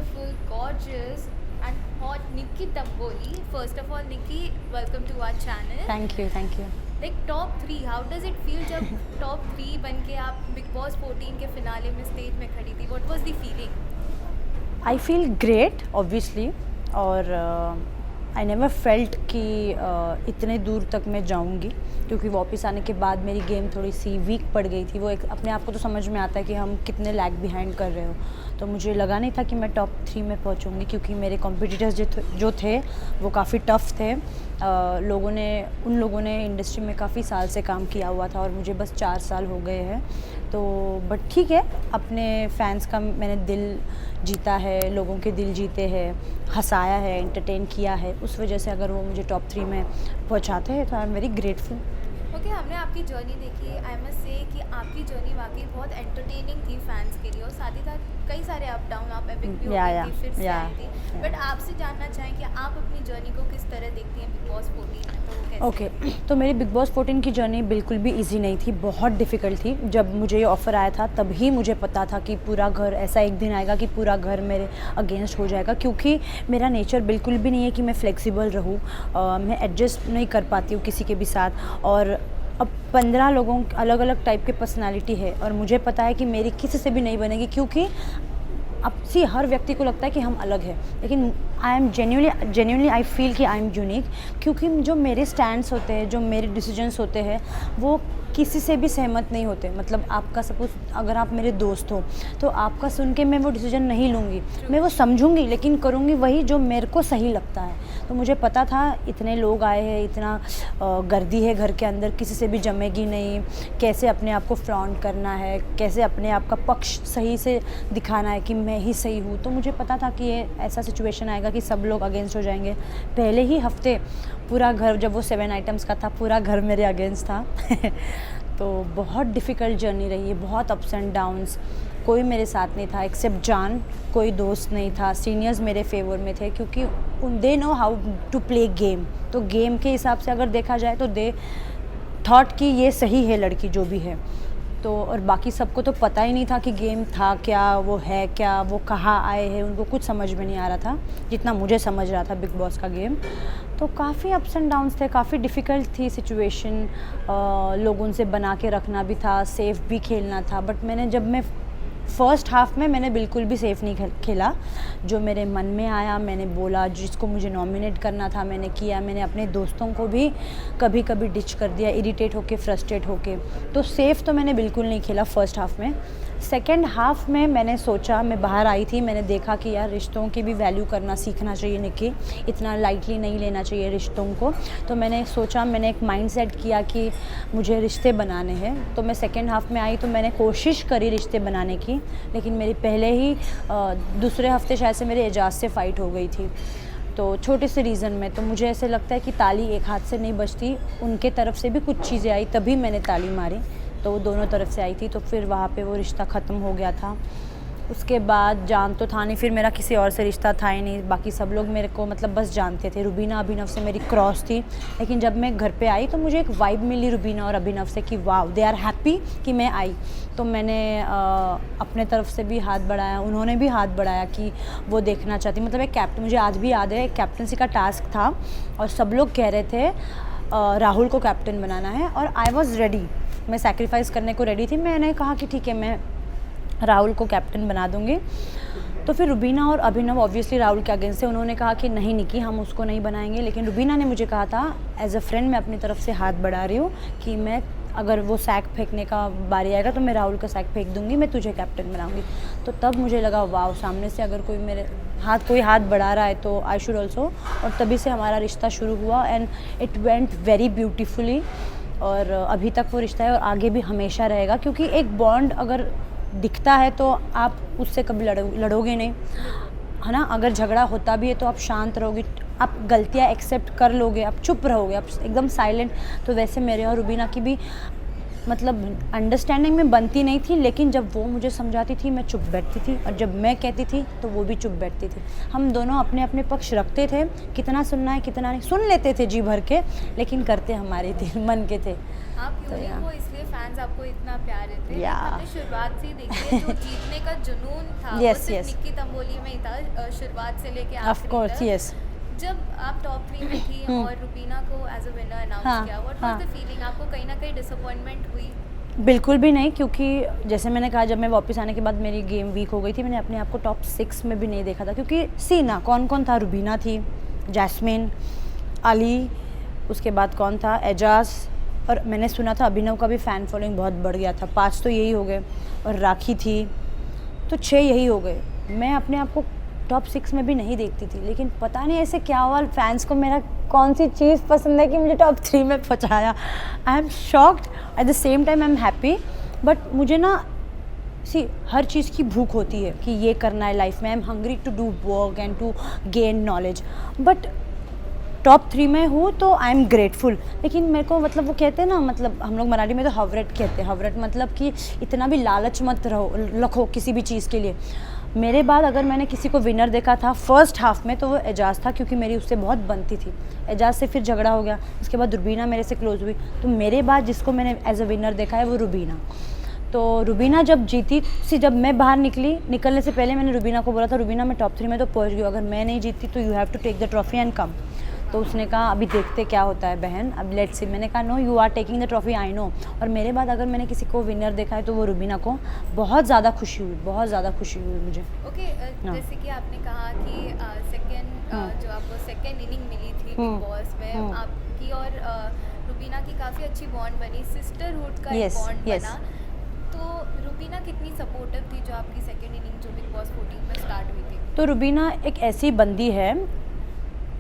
beautiful, gorgeous, and hot Nikki Tamboli. First of all, Nikki, welcome to our channel. Thank you thank you. Like top three, how does it feel जब top three बन के आप Big Boss 14 के finale में stage में खड़ी थी? What was the feeling? I feel great obviously, और आई नेवर फेल्ट कि इतने दूर तक मैं जाऊंगी, क्योंकि वापस आने के बाद मेरी गेम थोड़ी सी वीक पड़ गई थी। वो एक अपने आप को तो समझ में आता है कि हम कितने लैग बिहाइंड कर रहे हो, तो मुझे लगा नहीं था कि मैं टॉप 3 में पहुंचूंगी, क्योंकि मेरे कॉम्पिटिटर्स जो थे वो काफ़ी टफ़ थे। उन लोगों ने इंडस्ट्री में काफ़ी साल से काम किया हुआ था और मुझे बस 4 साल हो गए हैं। तो बट ठीक है, अपने फैंस का मैंने दिल जीता है, लोगों के दिल जीते हैं, हंसाया है, एंटरटेन किया है। उस वजह से अगर वो मुझे टॉप 3 में पहुंचाते हैं तो I am very grateful. Okay, हमने आपकी जर्नी देखी। आई मस्ट से कि आपकी जर्नी वाकई बहुत एंटरटेनिंग थी फैंस के लिए, और साथ ही साथ कई सारे अप डाउन, आप एपिक भी हो गई थी, फिर से आई थी। बट आपसे जानना चाहें कि आप अपनी जर्नी को किस तरह देखती हैं बिग बॉस 14 में, तो वो कैसे? ओके, तो मेरी बिग बॉस 14 की जर्नी बिल्कुल भी इजी नहीं थी, बहुत डिफ़िकल्ट थी। जब मुझे ये ऑफ़र आया था तभी मुझे पता था कि पूरा घर, ऐसा एक दिन आएगा कि पूरा घर मेरे अगेंस्ट हो जाएगा, क्योंकि मेरा नेचर बिल्कुल भी नहीं है कि मैं फ्लेक्सिबल रहूँ। मैं एडजस्ट नहीं कर पाती हूँ किसी के भी साथ, और अब 15 लोगों अलग अलग टाइप के पर्सनालिटी है, और मुझे पता है कि मेरी किसी से भी नहीं बनेगी, क्योंकि अब सी हर व्यक्ति को लगता है कि हम अलग हैं, लेकिन I am genuinely I feel कि आई एम यूनिक, क्योंकि जो मेरे स्टैंड्स होते हैं, जो मेरे डिसीजंस होते हैं, वो किसी से भी सहमत नहीं होते। मतलब आपका सपोज अगर आप मेरे दोस्त हो तो आपका सुन के मैं वो डिसीजन नहीं लूँगी, मैं वो समझूंगी, लेकिन करूँगी वही जो मेरे को सही लगता है। तो मुझे पता था इतने लोग आए हैं, इतना गर्दी है घर के अंदर, किसी से भी जमेगी नहीं, कैसे अपने आप को फ्लॉन्ट करना है, कैसे अपने आप का पक्ष सही से दिखाना है कि मैं ही सही हूँ। तो मुझे पता था कि ये ऐसा सिचुएशन आएगा कि सब लोग अगेंस्ट हो जाएंगे। पहले ही हफ्ते पूरा घर, जब वो 7 आइटम्स का था, पूरा घर मेरे अगेंस्ट था तो बहुत डिफ़िकल्ट जर्नी रही है, बहुत अप्स एंड डाउन्स। कोई मेरे साथ नहीं था एक्सेप्ट जान, कोई दोस्त नहीं था। सीनियर्स मेरे फेवर में थे, क्योंकि they know how to play game. तो गेम के हिसाब से अगर देखा जाए तो दे थॉट कि ये सही है लड़की जो भी है। तो और बाकी सबको तो पता ही नहीं था कि गेम था क्या, वो है क्या, वो कहाँ आए हैं, उनको कुछ समझ में नहीं आ रहा था जितना मुझे समझ रहा था बिग बॉस का गेम। तो काफ़ी अप्स एंड डाउन्स थे, काफ़ी डिफ़िकल्ट थी सिचुएशन। लोगों से बना के रखना भी था, सेफ़ भी खेलना था। बट मैं फ़र्स्ट हाफ़ में मैंने बिल्कुल भी सेफ़ नहीं खेला। जो मेरे मन में आया मैंने बोला, जिसको मुझे नॉमिनेट करना था मैंने किया। मैंने अपने दोस्तों को भी कभी कभी डिच कर दिया, इरिटेट होके, फ्रस्ट्रेट होके। तो सेफ़ तो मैंने बिल्कुल नहीं खेला फ़र्स्ट हाफ़ में। सेकेंड हाफ़ में मैंने सोचा, मैं बाहर आई थी, मैंने देखा कि यार रिश्तों की भी वैल्यू करना सीखना चाहिए निकी, इतना लाइटली नहीं लेना चाहिए रिश्तों को। तो मैंने सोचा, मैंने एक माइंड सेट किया कि मुझे रिश्ते बनाने हैं। तो मैं सेकेंड हाफ़ में आई तो मैंने कोशिश करी रिश्ते बनाने की, लेकिन मेरी पहले ही दूसरे हफ्ते शायद से मेरे एजाज से फ़ाइट हो गई थी, तो छोटे से रीज़न में। तो मुझे ऐसे लगता है कि ताली एक हाथ से नहीं बजती, उनके तरफ से भी कुछ चीज़ें आई तभी मैंने ताली मारी, तो वो दोनों तरफ से आई थी। तो फिर वहाँ पे वो रिश्ता ख़त्म हो गया था। उसके बाद जान तो था नहीं, फिर मेरा किसी और से रिश्ता था ही नहीं। बाकी सब लोग मेरे को मतलब बस जानते थे। रुबीना अभिनव से मेरी क्रॉस थी, लेकिन जब मैं घर पे आई तो मुझे एक वाइब मिली रुबीना और अभिनव से कि वाह, दे आर हैप्पी कि मैं आई। तो मैंने अपने तरफ से भी हाथ बढ़ाया, उन्होंने भी हाथ बढ़ाया कि वो देखना चाहती। मतलब एक कैप्टन, मुझे आज भी याद है, एक कैप्टनसी का टास्क था और सब लोग कह रहे थे राहुल को कैप्टन बनाना है, और आई वॉज़ रेडी, मैं सैक्रिफाइस करने को रेडी थी। मैंने कहा कि ठीक है, मैं राहुल को कैप्टन बना दूंगी। तो फिर रुबीना और अभिनव ऑब्वियसली राहुल के अगेंस्ट से, उन्होंने कहा कि नहीं निकी, हम उसको नहीं बनाएंगे। लेकिन रुबीना ने मुझे कहा था एज अ फ्रेंड, मैं अपनी तरफ से हाथ बढ़ा रही हूँ कि मैं, अगर वो सैक फेंकने का बारी आएगा तो मैं राहुल का सैक फेंक दूंगी, मैं तुझे कैप्टन बनाऊंगी। तो तब मुझे लगा वाह, सामने से अगर कोई हाथ बढ़ा रहा है तो आई शुड ऑल्सो। और तभी से हमारा रिश्ता शुरू हुआ and it went very beautifully, और अभी तक वो रिश्ता है और आगे भी हमेशा रहेगा। क्योंकि एक बॉन्ड अगर दिखता है तो आप उससे कभी लड़ोगे नहीं, है ना। अगर झगड़ा होता भी है तो आप शांत रहोगे, आप गलतियाँ एक्सेप्ट कर लोगे, आप चुप रहोगे, आप एकदम साइलेंट। तो वैसे मेरे और रुबीना की भी मतलब अंडरस्टैंडिंग में बनती नहीं थी, लेकिन जब वो मुझे समझाती थी मैं चुप बैठती थी, और जब मैं कहती थी तो वो भी चुप बैठती थी। हम दोनों अपने अपने पक्ष रखते थे, कितना सुनना है कितना नहीं, सुन लेते थे जी भर के, लेकिन करते हमारे दिल मन के थे। आप यूनिक हो, इसलिए फैंस आपको इतना प्यार देते हैं। हमने शुरुआत से ही देखी है, जो जीतने का जुनून था वो सिर्फ निक्की तंबोली में ही था, शुरुआत से लेके आखिरी तक। Of course, yes. जब आप टॉप 3 में थी और रुबीना को एज अ विनर अनाउंस किया, व्हाट वाज द फीलिंग? आपको कहीं ना कहीं डिसअपॉइंटमेंट हुई? बिल्कुल भी नहीं, क्योंकि जैसे मैंने कहा, जब मैं वापस आने के बाद मेरी गेम वीक हो गई थी, मैंने अपने आप को टॉप 6 में भी नहीं देखा था, क्योंकि सी ना कौन कौन था, रुबीना थी, जैस्मिन, अली, उसके बाद कौन था, एजाज, और मैंने सुना था अभिनव का भी फ़ैन फॉलोइंग बहुत बढ़ गया था। 5 तो यही हो गए, और राखी थी, तो 6 यही हो गए। मैं अपने आप को टॉप 6 में भी नहीं देखती थी, लेकिन पता नहीं ऐसे क्या हुआ, फैंस को मेरा कौन सी चीज़ पसंद है कि मुझे टॉप 3 में पहुंचाया। I am shocked, at the same time I am happy. But मुझे ना हर चीज़ की भूख होती है कि ये करना है लाइफ में। I am hungry to do work and to gain knowledge, but top 3 में हूँ तो आई एम ग्रेटफुल। लेकिन मेरे को मतलब वो कहते हैं ना, मतलब हम लोग मराठी में तो हवरट कहते हैं, हवरट मतलब कि इतना भी लालच मत रखो किसी भी चीज़ के लिए। मेरे बाद अगर मैंने किसी को विनर देखा था फर्स्ट हाफ में, तो वो एजाज था, क्योंकि मेरी उससे बहुत बनती थी। एजाज से फिर झगड़ा हो गया, उसके बाद रुबीना मेरे से क्लोज हुई, तो मेरे बाद जिसको मैंने एज अ विनर देखा है वो रुबीना। तो रुबीना जब जीती, जब मैं बाहर निकलने से पहले मैंने रुबीना को बोला था, रुबीना मैं टॉप 3 में तो पहुंच गई, अगर मैं नहीं जीती तो you have to take the trophy and come. तो उसने कहा अभी देखते क्या होता है बहन, अब लेट्स सी। मैंने कहा no, you are taking the trophy, I know. और मेरे बाद अगर मैंने किसी को विनर देखा है तो वो रुबीना को। बहुत ज़्यादा खुशी हुई, बहुत ज़्यादा खुशी हुई मुझे। ओके, जैसे कि आपने कहा कि जो आपको सेकेंड इनिंग मिली थी बिग बॉस में, आपकी और रुबीना की काफ़ी अच्छी बॉन्ड बनी, सिस्टरहुड का एक बॉन्ड बना। तो रुबीना कितनी सपोर्टिव थी जो आपकी सेकेंड इनिंग जो बिग बॉस 14 में स्टार्ट हुई थी? तो रुबीना एक ऐसी बंदी है,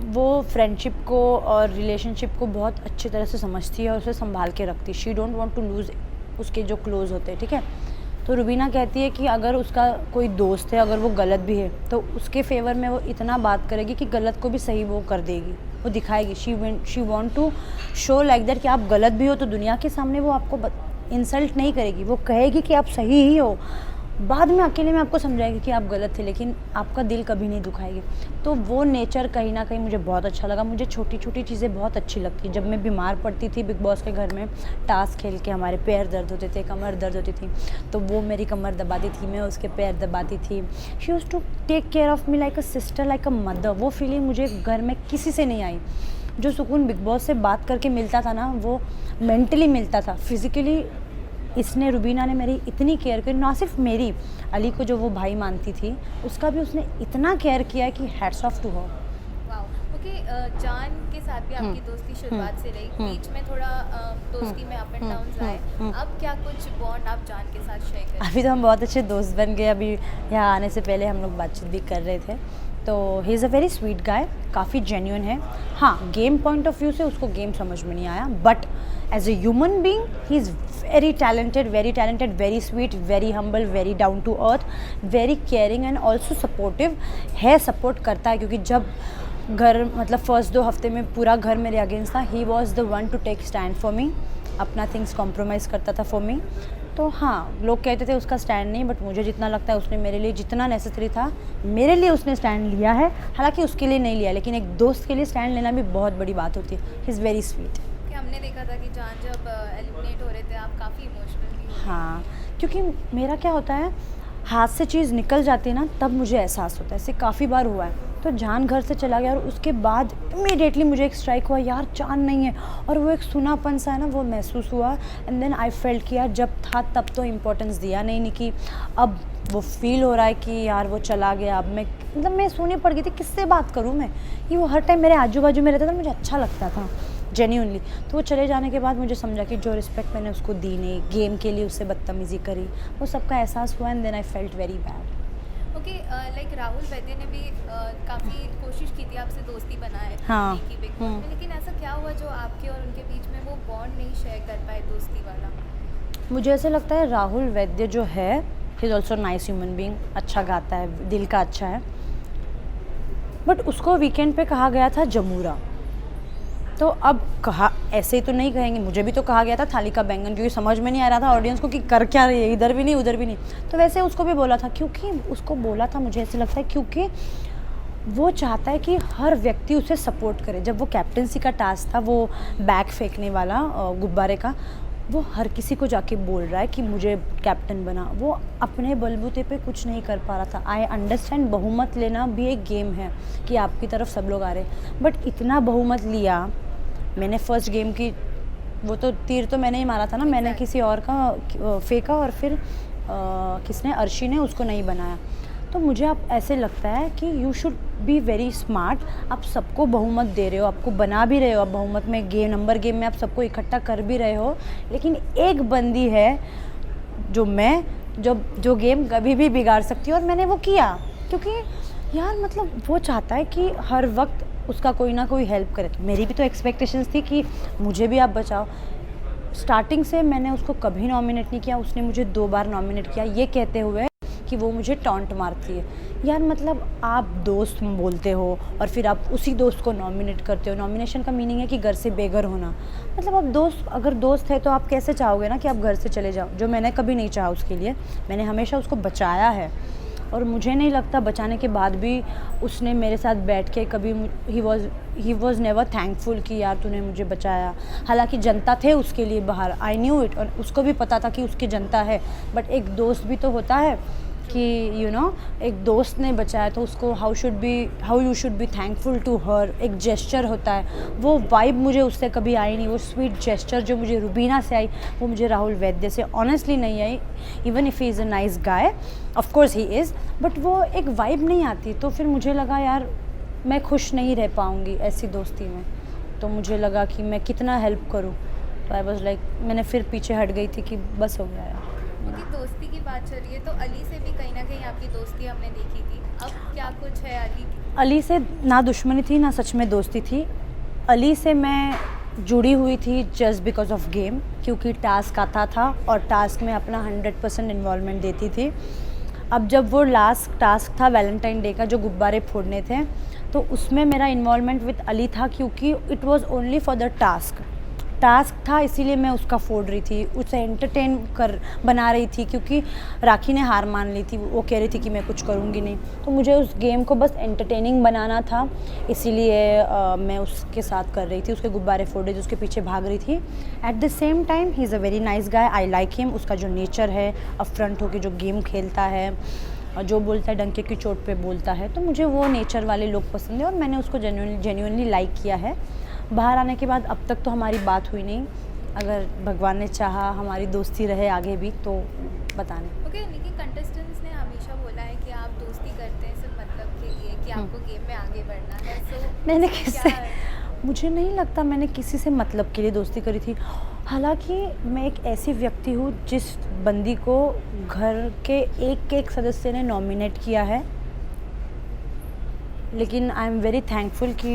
वो फ्रेंडशिप को और रिलेशनशिप को बहुत अच्छी तरह से समझती है और उसे संभाल के रखती है। She don't want to lose उसके जो क्लोज होते हैं, ठीक है। तो रुबीना कहती है कि अगर उसका कोई दोस्त है, अगर वो गलत भी है, तो उसके फेवर में वो इतना बात करेगी कि गलत को भी सही वो कर देगी, वो दिखाएगी। She want to show like that कि आप गलत भी हो तो दुनिया के सामने वो आपको इंसल्ट नहीं करेगी, वो कहेगी कि आप सही ही हो। बाद में अकेले में आपको समझाएगी कि आप गलत थे, लेकिन आपका दिल कभी नहीं दुखाएगी। तो वो नेचर कहीं ना कहीं मुझे बहुत अच्छा लगा। मुझे छोटी छोटी चीज़ें बहुत अच्छी लगती। जब मैं बीमार पड़ती थी बिग बॉस के घर में, टास्क खेल के हमारे पैर दर्द होते थे, कमर दर्द होती थी, तो वो मेरी कमर दबाती थी, मैं उसके पैर दबाती थी। She used to take care of me like a sister, like a mother. वो फीलिंग मुझे घर में किसी से नहीं आई। जो सुकून बिग बॉस से बात करके मिलता था ना, वो मेंटली मिलता था। फिज़िकली इसने, रुबीना ने मेरी इतनी केयर की, ना सिर्फ मेरी, अली को जो वो भाई मानती थी उसका भी उसने इतना केयर किया है कि hats off to her. Wow, okay. जान के साथ भी आपकी दोस्ती शुरुआत से रही, बीच में थोड़ा दोस्ती में अप एंड डाउन्स आए, अब क्या कुछ बॉन्ड आप जान के साथ शेयर करें? अभी तो हम बहुत अच्छे दोस्त बन गए। अभी यहाँ आने से पहले हम लोग बातचीत भी कर रहे थे। तो ही is a very sweet guy, काफ़ी जेन्युइन है। हाँ, गेम पॉइंट ऑफ व्यू से उसको गेम समझ में नहीं आया, but as a human being he is very talented, very sweet, very humble, very down to earth, very caring and also supportive है। सपोर्ट करता है, क्योंकि जब घर, मतलब फर्स्ट 2 हफ्ते में पूरा घर मेरे अगेंस्ट था, he was the one to take stand for me, अपना थिंग्स कॉम्प्रोमाइज़ करता था फॉर मी। तो हाँ, लोग कहते थे उसका स्टैंड नहीं, बट मुझे जितना लगता है उसने मेरे लिए जितना नेसेसरी था मेरे लिए उसने स्टैंड लिया है। हालांकि उसके लिए नहीं लिया, लेकिन एक दोस्त के लिए स्टैंड लेना भी बहुत बड़ी बात होती है। ही इज़ वेरी स्वीट। हमने देखा था कि जान जब एलिमिनेट हो रहे थे आप काफ़ी इमोशनल भी हो। हाँ, क्योंकि मेरा क्या होता है, हाथ से चीज़ निकल जाती है ना, तब मुझे एहसास होता है। ऐसे काफ़ी बार हुआ है। तो जान घर से चला गया और उसके बाद इमीडिएटली मुझे एक स्ट्राइक हुआ, यार जान नहीं है, और वो एक सूनापन सा है ना, वो महसूस हुआ। एंड देन आई फेल्ट कि यार जब था तब तो इम्पोर्टेंस दिया नहीं कि अब वो फील हो रहा है कि यार वो चला गया। अब मैं सूनी पड़ गई थी, किससे बात करूँ मैं। ये वो हर टाइम मेरे आजू बाजू में रहता था, मुझे अच्छा लगता था जेन्यूनली। तो वो चले जाने के बाद मुझे समझा कि जो रिस्पेक्ट मैंने उसको दी नहीं, गेम के लिए उससे बदतमीज़ी करी, वो सबका एहसास हुआ। And then I felt very bad. Okay, like Rahul Vaidya ने भी काफ़ी कोशिश की थी आपसे दोस्ती बनाए हाँ। की बिग बॉस में, लेकिन ऐसा क्या हुआ जो आपके और उनके बीच में वो बॉन्ड नहीं शेयर कर पाए दोस्ती वाला? मुझे ऐसे लगता है राहुल वैद्य जो है, he is also nice human being, अच्छा गाता है, दिल का अच्छा है, बट उसको वीकेंड पे कहा गया था जमूरा। तो अब कहा ऐसे ही तो नहीं कहेंगे, मुझे भी तो कहा गया था थाली का बैंगन, क्योंकि समझ में नहीं आ रहा था ऑडियंस को कि कर क्या रही है, इधर भी नहीं उधर भी नहीं। तो वैसे उसको भी बोला था, क्योंकि उसको बोला था, मुझे ऐसे लगता है क्योंकि वो चाहता है कि हर व्यक्ति उसे सपोर्ट करे। जब वो कैप्टनसी का टास्क था, वो बैग फेंकने वाला गुब्बारे का, वो हर किसी को जाके बोल रहा है कि मुझे कैप्टन बना। वो अपने बलबूते पे कुछ नहीं कर पा रहा था। आई अंडरस्टैंड, बहुमत लेना भी एक गेम है कि आपकी तरफ सब लोग आ रहे हैं, बट इतना बहुमत लिया। मैंने फर्स्ट गेम की वो तो तीर तो मैंने ही मारा था ना, मैंने किसी और का फेंका और फिर किसने, अर्शी ने उसको नहीं बनाया। तो मुझे अब ऐसे लगता है कि you should be very smart. आप सबको बहुमत दे रहे हो, आपको बना भी रहे हो आप बहुमत में, नंबर गेम में आप सबको इकट्ठा कर भी रहे हो, लेकिन एक बंदी है जो गेम कभी भी बिगाड़ सकती है। और मैंने वो किया क्योंकि यार मतलब वो चाहता है कि हर वक्त उसका कोई ना कोई हेल्प करे। तो मेरी भी तो एक्सपेक्टेशंस थी कि मुझे भी आप बचाओ। स्टार्टिंग से मैंने उसको कभी नॉमिनेट नहीं किया, उसने मुझे 2 बार नॉमिनेट किया, ये कहते हुए कि वो मुझे टॉन्ट मारती है। यार मतलब आप दोस्त बोलते हो और फिर आप उसी दोस्त को नॉमिनेट करते हो। नॉमिनेशन का मीनिंग है कि घर से बेघर होना। मतलब आप दोस्त, अगर दोस्त है तो आप कैसे चाहोगे ना कि आप घर से चले जाओ, जो मैंने कभी नहीं चाहा उसके लिए। मैंने हमेशा उसको बचाया है और मुझे नहीं लगता बचाने के बाद भी उसने मेरे साथ बैठ के कभी, ही वॉज नेवर थैंकफुल कि यार तूने मुझे बचाया। हालांकि जनता थे उसके लिए बाहर, आई न्यू इट, और उसको भी पता था कि उसकी जनता है, बट एक दोस्त भी तो होता है कि यू नो एक दोस्त ने बचाया तो उसको how you should be thankful to her. एक जेस्चर होता है, वो वाइब मुझे उससे कभी आई नहीं। वो स्वीट जेस्चर जो मुझे रुबीना से आई, वो मुझे राहुल वैद्य से ऑनेस्टली नहीं आई। Even if he is a nice guy, of course he is, but वो एक वाइब नहीं आती। तो फिर मुझे लगा यार मैं खुश नहीं रह पाऊँगी ऐसी दोस्ती में। तो मुझे लगा कि मैं कितना हेल्प करूँ। तो आई वॉज लाइक, मैंने फिर पीछे हट गई थी कि बस हो गया यार। क्योंकि दोस्ती की बात चल रही है तो अली से भी कहीं ना कहीं आपकी दोस्ती हमने देखी थी, अब क्या कुछ है अली की? अली से ना दुश्मनी थी ना सच में दोस्ती थी। अली से मैं जुड़ी हुई थी जस्ट बिकॉज ऑफ गेम, क्योंकि टास्क आता था और टास्क में अपना 100% इन्वॉल्वमेंट देती थी। अब जब वो लास्ट टास्क था वैलेंटाइन डे का, जो गुब्बारे फोड़ने थे, तो उसमें मेरा इन्वॉल्वमेंट विद अली था, क्योंकि it was only for the task था, इसीलिए मैं उसका फोड़ रही थी, उसे एंटरटेन बना रही थी, क्योंकि राखी ने हार मान ली थी। वो कह रही थी कि मैं कुछ करूँगी नहीं, तो मुझे उस गेम को बस एंटरटेनिंग बनाना था, इसीलिए मैं उसके साथ कर रही थी, उसके गुब्बारे फोड़ रही थी, उसके पीछे भाग रही थी। At the same time he is a very nice guy, I like him. उसका जो नेचर है, अपफ्रंट होकर जो गेम खेलता है और जो बोलता है डंके की चोट पे बोलता है, तो मुझे वो नेचर वाले लोग पसंद है और मैंने उसको जेन्युइनली लाइक किया है। बाहर आने के बाद अब तक तो हमारी बात हुई नहीं, अगर भगवान ने चाहा हमारी दोस्ती रहे आगे भी तो बताने। ओके, निकी, कंटेस्टेंट्स ने हमेशा बोला है कि आप दोस्ती करते हैं सिर्फ मतलब के लिए कि आपको गेम में आगे बढ़ना है। सो मैंने किससे, मुझे नहीं लगता मैंने किसी से मतलब के लिए दोस्ती करी थी। हालांकि मैं एक ऐसी व्यक्ति हूँ जिस बंदी को घर के एक सदस्य ने नॉमिनेट किया है, लेकिन आई एम वेरी थैंकफुल कि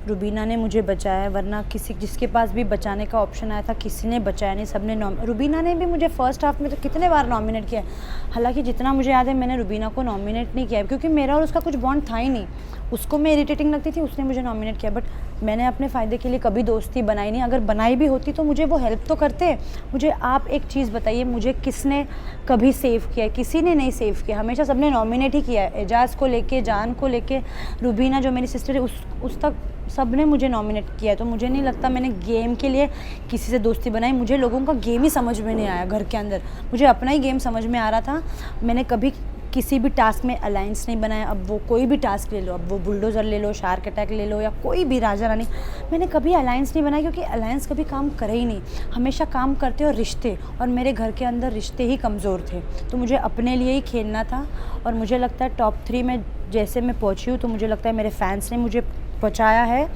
रुबीना ने मुझे बचाया, वरना जिसके पास भी बचाने का ऑप्शन आया था किसी ने बचाया नहीं, सबने रुबीना ने भी मुझे फर्स्ट हाफ में तो कितने बार नॉमिनेट किया। हालांकि जितना मुझे याद है मैंने रुबीना को नॉमिनेट नहीं किया, क्योंकि मेरा और उसका कुछ बॉन्ड था ही नहीं। उसको मैं इरिटेटिंग लगती थी, उसने मुझे नॉमिनेट किया, बट मैंने अपने फ़ायदे के लिए कभी दोस्ती बनाई नहीं। अगर बनाई भी होती तो मुझे वो हेल्प तो करते। मुझे आप एक चीज़ बताइए, मुझे किसने कभी सेव किया? किसी ने नहीं सेव किया, हमेशा सबने नॉमिनेट ही किया है। एजाज़ को लेके, जान को लेके, रुबीना जो मेरी सिस्टर है उस तक सब ने मुझे नॉमिनेट किया है। तो मुझे नहीं लगता मैंने गेम के लिए किसी से दोस्ती बनाई। मुझे लोगों का गेम ही समझ में नहीं आया घर के अंदर, मुझे अपना ही गेम समझ में आ रहा था। मैंने कभी किसी भी टास्क में अलायंस नहीं बनाया। अब वो कोई भी टास्क ले लो, अब वो बुलडोज़र ले लो, शार्क अटैक ले लो, या कोई भी राजा रानी, मैंने कभी अलायंस नहीं बनाया, क्योंकि अलायंस कभी काम करे ही नहीं। हमेशा काम करते और रिश्ते, और मेरे घर के अंदर रिश्ते ही कमज़ोर थे। तो मुझे अपने लिए ही खेलना था, और मुझे लगता है टॉप 3 में जैसे मैं पहुंची हूँ, तो मुझे लगता है मेरे फैंस ने मुझे पहुंचाया है।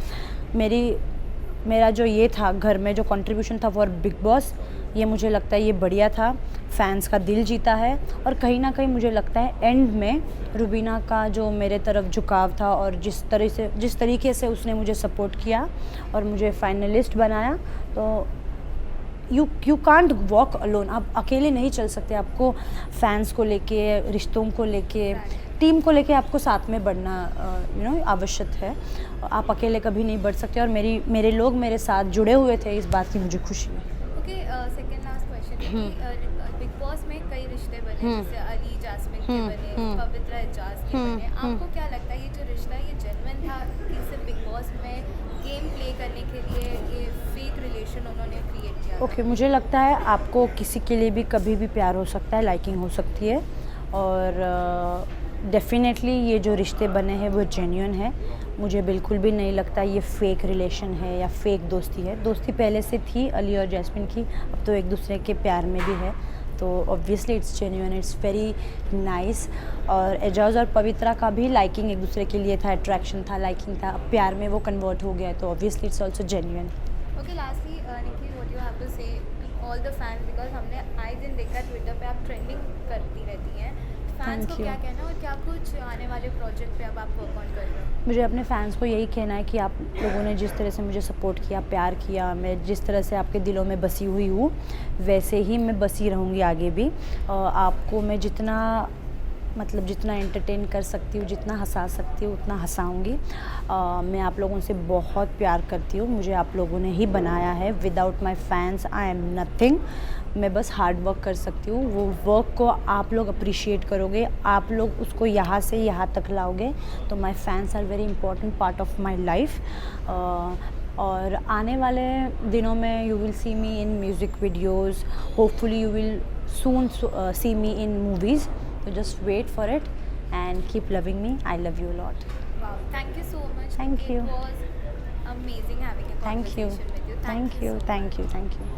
मेरा जो ये था घर में जो कंट्रीब्यूशन था फॉर बिग बॉस, ये मुझे लगता है ये बढ़िया था, फैंस का दिल जीता है। और कहीं ना कहीं मुझे लगता है एंड में रुबीना का जो मेरे तरफ झुकाव था, और जिस तरीके से उसने मुझे सपोर्ट किया और मुझे फाइनलिस्ट बनाया, तो यू कांट वॉक अलोन, आप अकेले नहीं चल सकते, आपको फैंस को लेके, रिश्तों को लेके, टीम को लेके आपको साथ में बढ़ना आवश्यक है। आप अकेले कभी नहीं बढ़ सकते, और मेरे लोग मेरे साथ जुड़े हुए थे, इस बात की मुझे खुशी है। Okay, second last question, big boss में कई रिश्ते बने, जैसे अली जास्मिन के बने, पवित्रा एजाज के बने, आपको क्या लगता है ये जो रिश्ता है ये जेन्युइन था कि सिर्फ बिग बॉस में गेम प्ले करने के लिए ये फेक रिलेशन उन्होंने क्रिएट किया? ओके, मुझे लगता है आपको किसी के लिए भी कभी भी प्यार हो सकता है, लाइकिंग हो सकती है, और डेफिनेटली ये जो रिश्ते बने हैं वो जेन्युइन है। मुझे बिल्कुल भी नहीं लगता ये फेक रिलेशन है या फेक दोस्ती है। दोस्ती पहले से थी अली और जैस्मिन की, अब तो एक दूसरे के प्यार में भी है, तो obviously it's genuine, it's very nice. और एजाज और पवित्रा का भी लाइकिंग एक दूसरे के लिए था, अट्रैक्शन था, लाइकिंग था, अब प्यार में वो कन्वर्ट हो गया है, तो obviously it's also genuine. Okay, lastly Nikki, what you have to say all the fans, because हमने आए दिन देखा ट्विटर पे आप ट्रेंडिंग करती रहती हैं, फैंस को क्या कहना और क्या कुछ आने वाले प्रोजेक्ट पे अब आप वर्क ऑन कर रहे हो? मुझे अपने फैंस को यही कहना है कि आप लोगों ने जिस तरह से मुझे सपोर्ट किया, प्यार किया, मैं जिस तरह से आपके दिलों में बसी हुई हूँ वैसे ही मैं बसी रहूँगी आगे भी। आपको मैं जितना एंटरटेन कर सकती हूँ, जितना हंसा सकती हूँ उतना हंसाऊँगी। मैं आप लोगों से बहुत प्यार करती हूँ, मुझे आप लोगों ने ही बनाया है, without my fans I am nothing. मैं बस हार्ड वर्क कर सकती हूँ, वो वर्क को आप लोग अप्रिशिएट करोगे, आप लोग उसको यहाँ से यहाँ तक लाओगे, तो my fans are very important part of my life. और आने वाले दिनों में you will see me in music videos, hopefully you will soon see me in movies, so just wait for it and keep loving me. I love you a lot. Wow, thank you so much. Thank you. It was amazing having a conversation with you. Thank you.